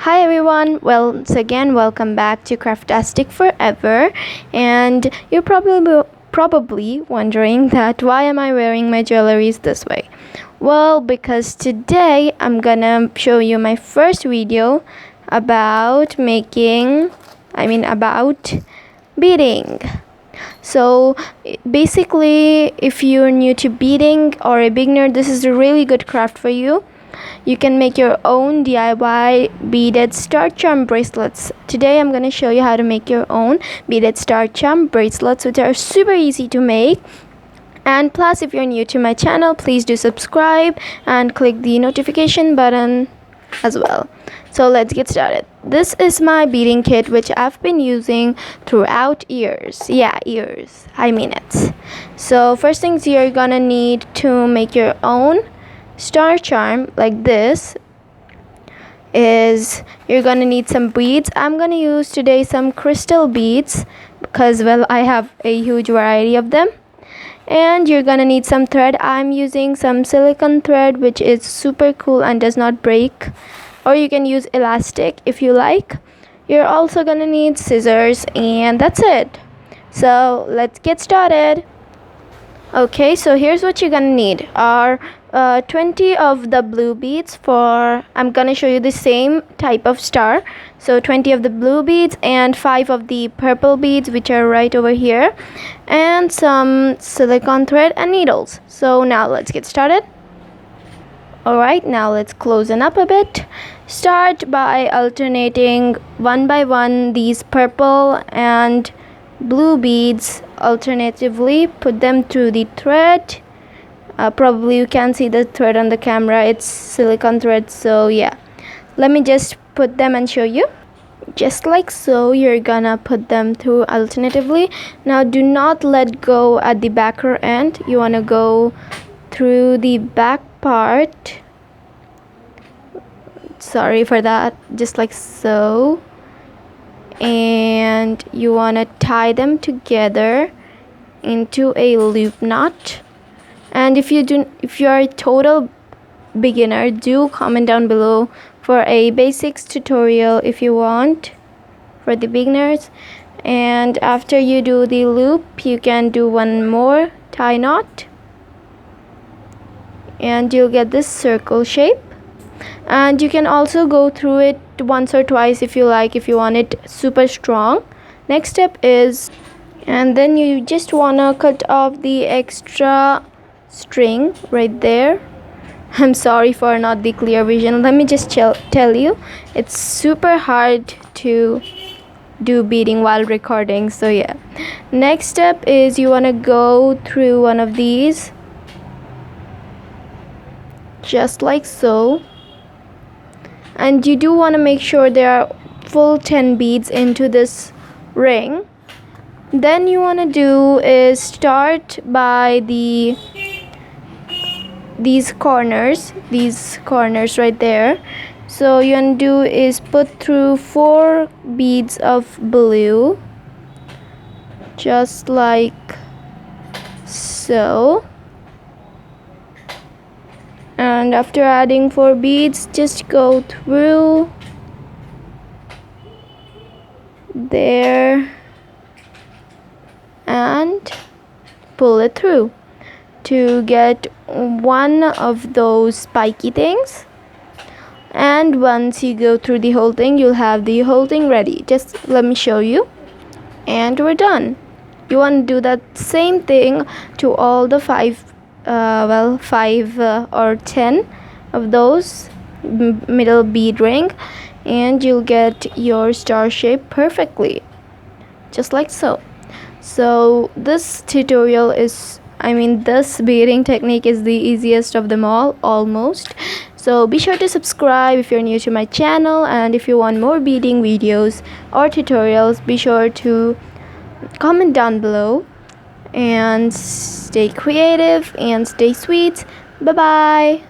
Hi everyone, once again welcome back to Craftastic Forever. And you're probably wondering that why am I wearing my jewelries this way? Well, because today I'm gonna show you my first video about about beading. So basically, if you're new to beading or a beginner, this is a really good craft for you. You can make your own DIY beaded star charm bracelets. Today I'm going to show you how to make your own beaded star charm bracelets, which are super easy to make. And plus, if you're new to my channel, please do subscribe and click the notification button as well. So let's get started. This is my beading kit, which I've been using throughout years. Yeah, years. I mean it. So first things you're gonna need to make your own star charm like this is you're gonna need some beads. I'm gonna use today some crystal beads because, well, I have a huge variety of them. And you're gonna need some thread. I'm using some silicone thread, which is super cool and does not break, or you can use elastic if you like. You're also gonna need scissors, and that's it. So let's get started. Okay, so here's what you're gonna need are 20 of the blue beads. I'm gonna show you the same type of star, so 20 of the blue beads and 5 of the purple beads, which are right over here, and some silicone thread and needles. So now let's get started. Alright, now let's close up a bit. Start by alternating one by one these purple and blue beads. Alternatively put them through the thread. Probably you can see the thread on the camera, it's silicone thread, so yeah, let me just put them and show you. Just like so, you're gonna put them through alternatively. Now do not let go at the back or end. You want to go through the back part, sorry for that, just like so, and you want to tie them together into a loop knot. And if you are a total beginner, do comment down below for a basics tutorial if you want for the beginners. And after you do the loop, you can do one more tie knot and you'll get this circle shape. And you can also go through it once or twice if you like, if you want it super strong. Next step is, and then you just want to cut off the extra string right there. I'm sorry for not the clear vision. Let me just tell you, it's super hard to do beading while recording, so yeah. Next step is you want to go through one of these just like so, and you do want to make sure there are full 10 beads into this ring. Then you want to do is start by these corners right there. So you want to do is put through 4 beads of blue just like so, and after adding 4 beads, just go through there and pull it through to get one of those spiky things. And once you go through the whole thing, you'll have the whole thing ready. Just let me show you, and we're done. You want to do that same thing to all the 5 or 10 of those middle bead ring, and you'll get your star shape perfectly, just like so. So this tutorial is, this beading technique is the easiest of them all, almost. So be sure to subscribe if you're new to my channel, and if you want more beading videos or tutorials, be sure to comment down below. And stay creative and stay sweet. Bye bye.